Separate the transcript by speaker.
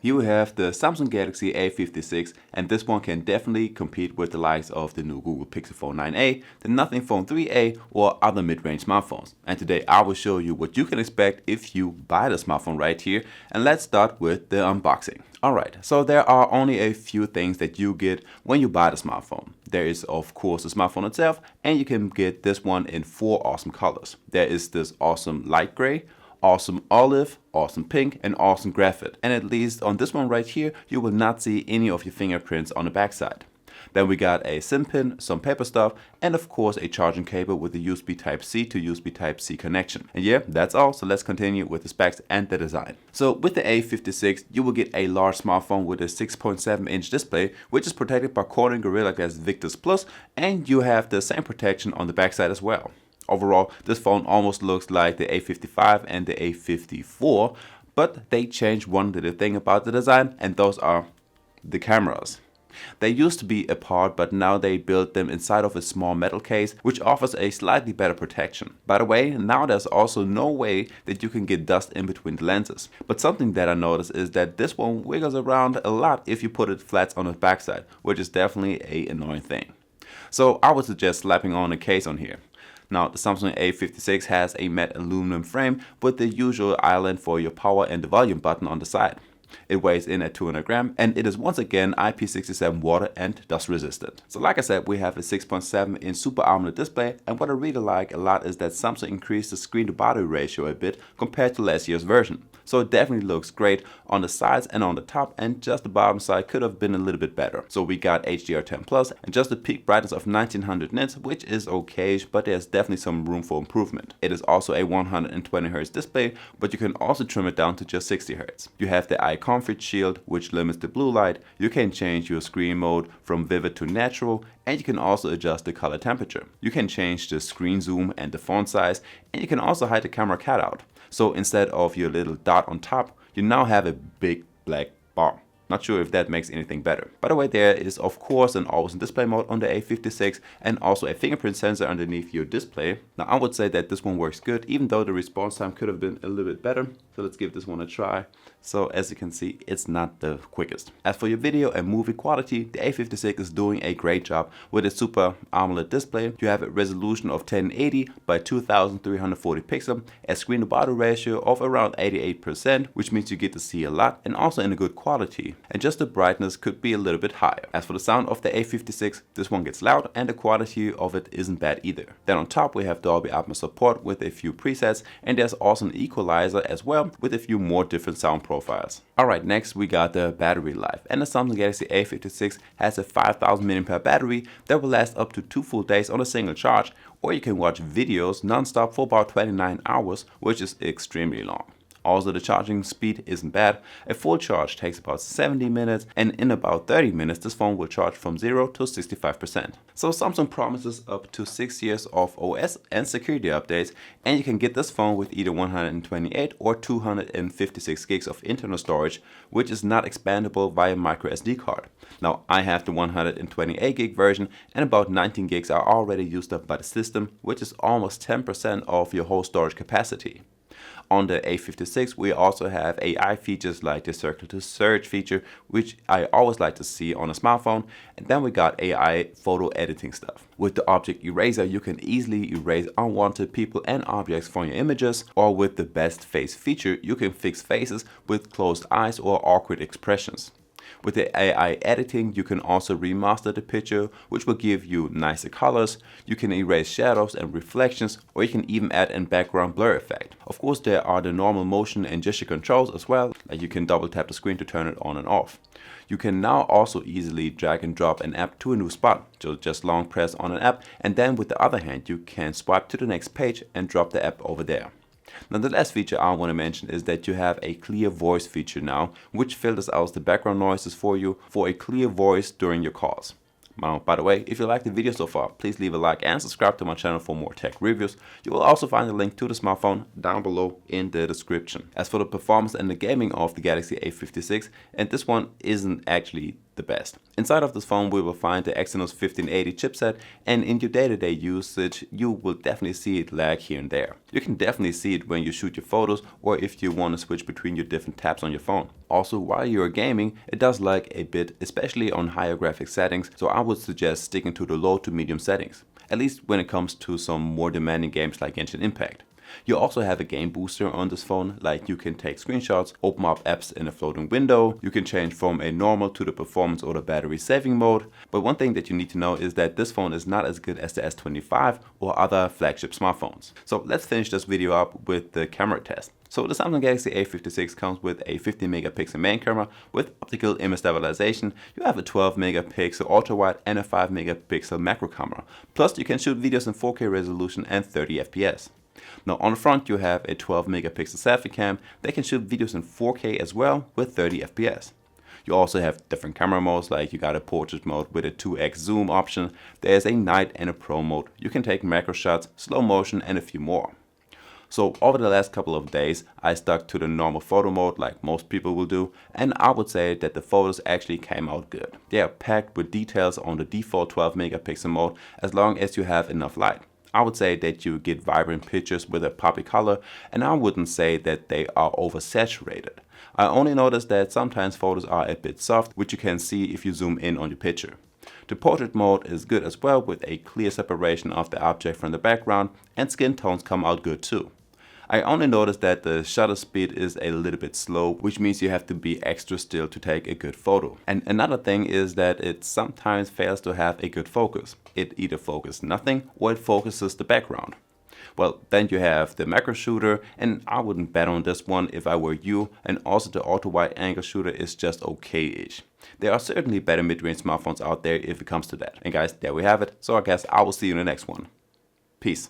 Speaker 1: Here we have the Samsung Galaxy A56, and this one can definitely compete with the likes of the new Google Pixel Phone 9a, the Nothing Phone 3a, or other mid-range smartphones. And today I will show you what you can expect if you buy the smartphone right here, and let's start with the unboxing. Alright, so there are only a few things that you get when you buy the smartphone. There is of course the smartphone itself, and you can get this one in 4 awesome colors. There is this awesome light gray, awesome olive, awesome pink, and awesome graphite. And at least on this one right here, you will not see any of your fingerprints on the backside. Then we got a SIM pin, some paper stuff, and of course a charging cable with a USB Type-C to USB Type-C connection. And yeah, that's all, so let's continue with the specs and the design. So with the A56, you will get a large smartphone with a 6.7-inch display, which is protected by Corning Gorilla Glass Victus Plus, and you have the same protection on the backside as well. Overall, this phone almost looks like the A55 and the A54, but they changed one little thing about the design, and those are the cameras. They used to be apart, but now they built them inside of a small metal case, which offers a slightly better protection. By the way, now there's also no way that you can get dust in between the lenses. But something that I noticed is that this one wiggles around a lot if you put it flat on the backside, which is definitely an annoying thing. So I would suggest slapping on a case on here. Now, the Samsung A56 has a matte aluminum frame with the usual island for your power and the volume button on the side. It weighs in at 200 grams, and it is once again IP67 water and dust resistant. So like I said, we have a 6.7-inch Super AMOLED display, and what I really like a lot is that Samsung increased the screen to body ratio a bit compared to last year's version. So it definitely looks great on the sides and on the top, and just the bottom side could have been a little bit better. So we got HDR10 Plus and just a peak brightness of 1900 nits, which is okay, but there's definitely some room for improvement. It is also a 120Hz display, but you can also trim it down to just 60Hz. You have the eye comfort shield, which limits the blue light. You can change your screen mode from vivid to natural, and you can also adjust the color temperature. You can change the screen zoom and the font size, and you can also hide the camera cutout. So instead of your little dot on top, you now have a big black bar. Not sure if that makes anything better. By the way, there is of course an always on display mode on the A56 and also a fingerprint sensor underneath your display. Now I would say that this one works good, even though the response time could have been a little bit better. So let's give this one a try. So as you can see, it's not the quickest. As for your video and movie quality, the A56 is doing a great job with its Super AMOLED display. You have a resolution of 1080 by 2340 pixels, a screen to body ratio of around 88%, which means you get to see a lot and also in a good quality. And just the brightness could be a little bit higher. As for the sound of the A56, this one gets loud and the quality of it isn't bad either. Then on top we have Dolby Atmos support with a few presets, and there's also an equalizer as well with a few more different sound profiles. Alright, next we got the battery life, and the Samsung Galaxy A56 has a 5000 mAh battery that will last up to 2 full days on a single charge, or you can watch videos non-stop for about 29 hours, which is extremely long. Also, the charging speed isn't bad. A full charge takes about 70 minutes, and in about 30 minutes this phone will charge from 0 to 65%. So Samsung promises up to 6 years of OS and security updates, and you can get this phone with either 128 or 256 gigs of internal storage, which is not expandable via micro SD card. Now I have the 128 gig version, and about 19 gigs are already used up by the system, which is almost 10% of your whole storage capacity. On the A56, we also have AI features like the circle to search feature, which I always like to see on a smartphone. And then we got AI photo editing stuff. With the object eraser, you can easily erase unwanted people and objects from your images. Or with the best face feature, you can fix faces with closed eyes or awkward expressions. With the AI editing, you can also remaster the picture, which will give you nicer colors. You can erase shadows and reflections, or you can even add a background blur effect. Of course, there are the normal motion and gesture controls as well, like you can double tap the screen to turn it on and off. You can now also easily drag and drop an app to a new spot. So just long press on an app, and then with the other hand, you can swipe to the next page and drop the app over there. Now the last feature I want to mention is that you have a clear voice feature now, which filters out the background noises for you for a clear voice during your calls. Now, by the way, if you liked the video so far, please leave a like and subscribe to my channel for more tech reviews. You will also find a link to the smartphone down below in the description. As for the performance and the gaming of the Galaxy A56, and this one isn't actually the best. Inside of this phone we will find the Exynos 1580 chipset, and in your day-to-day usage you will definitely see it lag here and there. You can definitely see it when you shoot your photos or if you want to switch between your different tabs on your phone. Also, while you're gaming, it does lag a bit, especially on higher graphics settings, so I would suggest sticking to the low to medium settings, at least when it comes to some more demanding games like Genshin Impact. You also have a game booster on this phone, like you can take screenshots, open up apps in a floating window, you can change from a normal to the performance or the battery saving mode. But one thing that you need to know is that this phone is not as good as the S25 or other flagship smartphones. So let's finish this video up with the camera test. So the Samsung Galaxy A56 comes with a 50 megapixel main camera with optical image stabilization. You have a 12 megapixel ultra wide and a 5 megapixel macro camera. Plus you can shoot videos in 4K resolution and 30 FPS. Now on the front you have a 12 megapixel selfie cam that can shoot videos in 4K as well with 30 FPS. You also have different camera modes, like you got a portrait mode with a 2x zoom option. There's a night and a pro mode. You can take macro shots, slow motion and a few more. So over the last couple of days I stuck to the normal photo mode like most people will do, and I would say that the photos actually came out good. They are packed with details on the default 12 megapixel mode as long as you have enough light. I would say that you get vibrant pictures with a poppy color, and I wouldn't say that they are oversaturated. I only noticed that sometimes photos are a bit soft, which you can see if you zoom in on your picture. The portrait mode is good as well, with a clear separation of the object from the background, and skin tones come out good too. I only noticed that the shutter speed is a little bit slow, which means you have to be extra still to take a good photo. And another thing is that it sometimes fails to have a good focus. It either focuses nothing or it focuses the background. Well, then you have the macro shooter, and I wouldn't bet on this one if I were you, and also the ultra wide angle shooter is just okay-ish. There are certainly better mid-range smartphones out there if it comes to that. And guys, there we have it. So I guess I will see you in the next one. Peace.